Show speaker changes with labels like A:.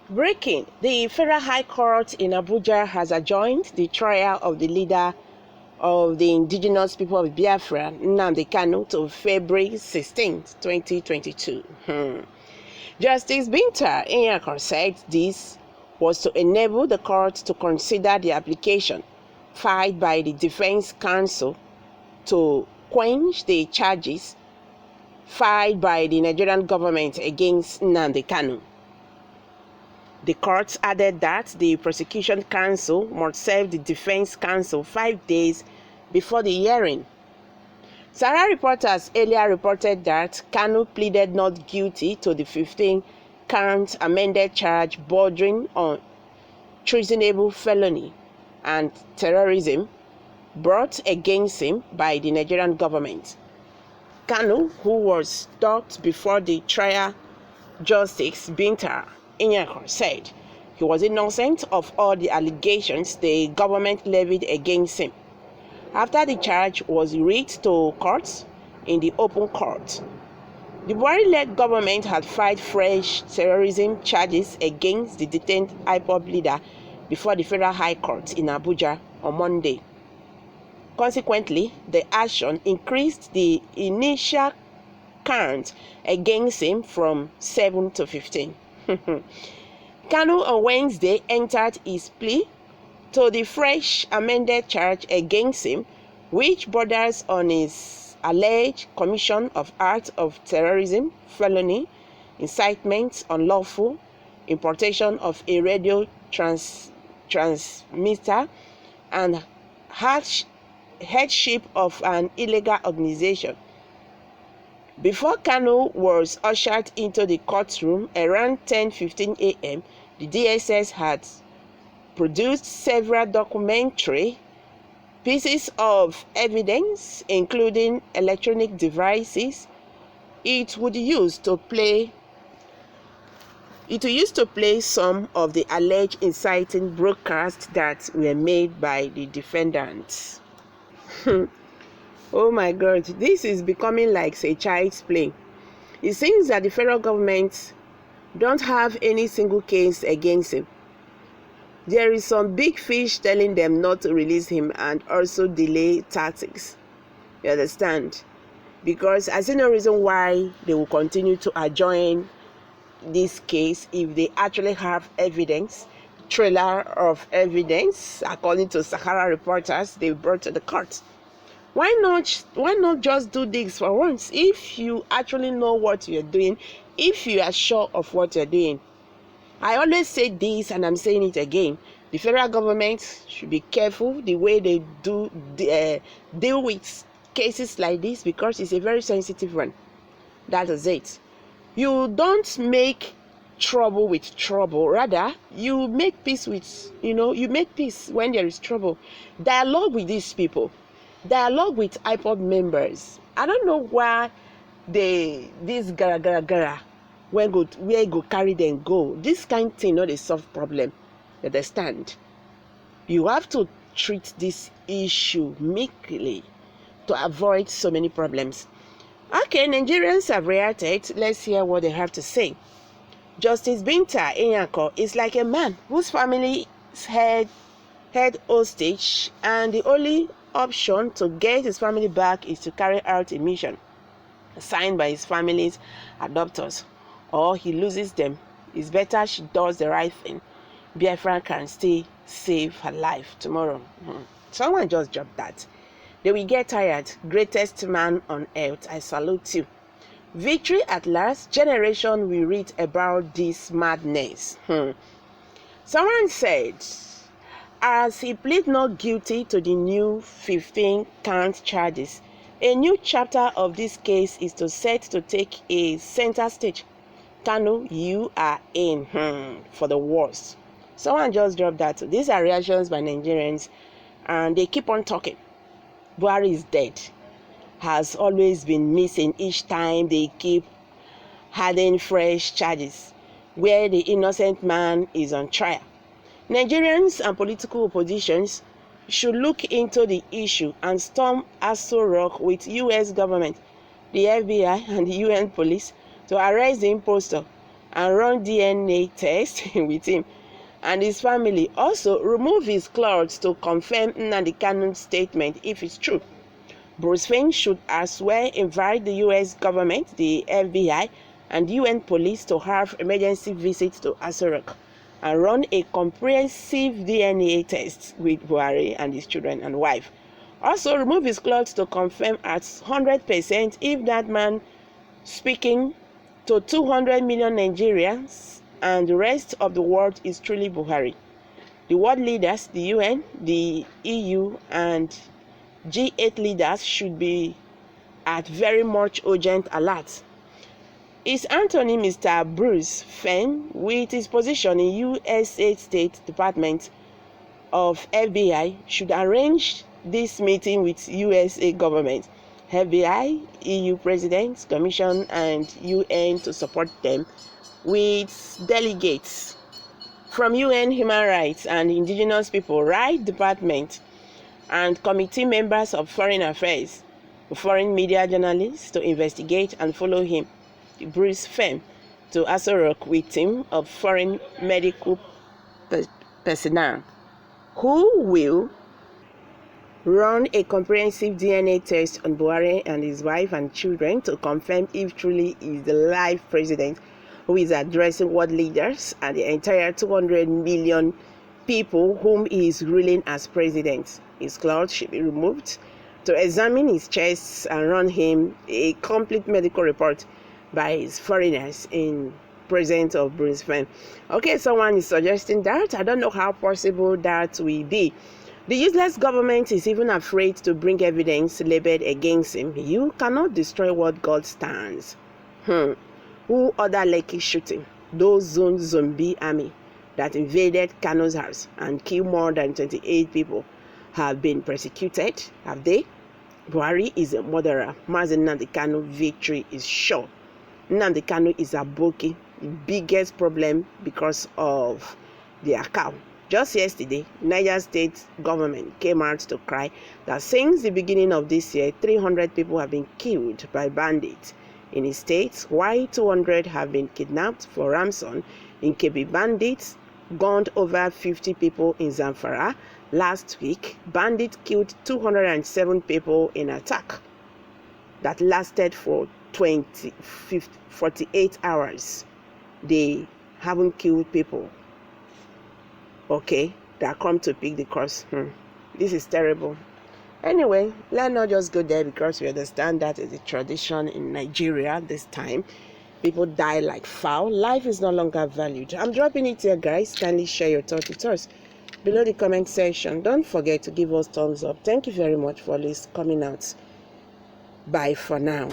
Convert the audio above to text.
A: Breaking: the Federal High Court in Abuja has adjourned the trial of the leader of the indigenous people of Biafra, Nnamdi Kanu, to February 16, 2022. Justice Binta Nyako said this was to enable the court to consider the application filed by the Defense Counsel to quench the charges filed by the Nigerian government against Nnamdi Kanu. The court added that the prosecution counsel must serve the defense counsel 5 days before the hearing. Sahara Reporters earlier reported that Kanu pleaded not guilty to the 15-count amended charge bordering on treasonable felony and terrorism brought against him by the Nigerian government. Kanu, who was talked before the trial, Justice Binta Nyako said he was innocent of all the allegations the government levied against him. After the charge was read to court in the open court, the Buhari-led government had filed fresh terrorism charges against the detained IPOB leader before the Federal High Court in Abuja on Monday. Consequently, the action increased the initial count against him from 7 to 15. Kanu on Wednesday entered his plea to the fresh amended charge against him, which borders on his alleged commission of acts of terrorism, felony, incitement, unlawful importation of a radio transmitter, and headship of an illegal organization. Before Kanu was ushered into the courtroom around 10:15 a.m., the DSS had produced several documentary pieces of evidence, including electronic devices it would use to play some of the alleged inciting broadcasts that were made by the defendants. Oh my God, this is becoming like a child's play. It seems that the federal government don't have any single case against him. There is some big fish telling them not to release him and also delay tactics. You understand? Because I see no reason why they will continue to adjourn this case if they actually have evidence, trailer of evidence, according to Sahara Reporters, they brought to the court. Why not just do this for once? If you actually know what you're doing, if you are sure of what you're doing. I always say this and I'm saying it again. The federal government should be careful the way they deal with cases like this, because it's a very sensitive one. That is it. You don't make trouble with trouble. Rather, you make peace with, you make peace when there is trouble. Dialogue with these people. Dialogue with IPOB members. I don't know why this gara where go carry them go. This kind of thing not a soft problem. You understand? You have to treat this issue meekly to avoid so many problems. Okay, Nigerians have reacted. Let's hear what they have to say. Justice Binta Nyako is like a man whose family is held hostage, and the only option to get his family back is to carry out a mission signed by his family's adopters, or he loses them. It's better she does the right thing. Biafra can still save her life tomorrow. Someone just dropped that. They will get tired. Greatest man on earth. I salute you. Victory at last. Generation will read about this madness. Someone said, as he plead not guilty to the new 15-count charges, a new chapter of this case is set to take a center stage. Kanu, you are in for the worst. Someone just dropped that. These are reactions by Nigerians, and they keep on talking. Buhari is dead. Has always been missing each time they keep adding fresh charges where the innocent man is on trial. Nigerians and political oppositions should look into the issue and storm Aso Rock with U.S. government, the FBI, and the UN police to arrest the impostor. and run DNA test with him and his family. Also, remove his clothes to confirm Nnamdi Kanu's statement if it's true. Bruce Fein should as well invite the U.S. government, the FBI, and UN police to have emergency visits to Aso Rock and run a comprehensive DNA test with Buhari and his children and wife. Also, remove his clothes to confirm at 100% if that man speaking to 200 million Nigerians and the rest of the world is truly Buhari. The world leaders, the UN, the EU, and G8 leaders should be at very much urgent alert. His Anthony Mr. Bruce Fein, with his position in USA State Department of FBI, should arrange this meeting with USA government, FBI, EU Presidents, Commission, and UN to support them with delegates from UN Human Rights and Indigenous People Rights Department and committee members of Foreign Affairs, foreign media journalists to investigate and follow him, Bruce Fein, to Aso Rock with team of foreign medical personnel who will run a comprehensive DNA test on Buhari and his wife and children to confirm if truly he is the live president who is addressing world leaders and the entire 200 million people whom he is ruling as president. His clothes should be removed to examine his chest and run him a complete medical report by his foreigners in presence of Bruce Fein. Okay, someone is suggesting that. I don't know how possible that will be. The useless government is even afraid to bring evidence labeled against him. You cannot destroy what God stands. Who ordered Lekki shooting? Those zombie army that invaded Kanu'S house and killed more than 28 people have been persecuted, have they? Buhari is a murderer. Mazi Nnamdi Kanu victory is sure. Nnamdi Kanu is a bookie, the biggest problem because of their cow. Just yesterday, Niger State government came out to cry that since the beginning of this year, 300 people have been killed by bandits in his state, while 200 have been kidnapped for ransom in Kebbi. Bandits gunned over 50 people in Zamfara. Last week, bandits killed 207 people in an attack that lasted for 48 hours. They haven't killed people. Okay, that come to pick the cross. This is terrible. Anyway, let's not just go there because we understand that is a tradition in Nigeria this time. People die like fowl. Life is no longer valued. I'm dropping it here, guys. Kindly share your thoughts with us below the comment section. Don't forget to give us thumbs up. Thank you very much for this coming out. Bye for now.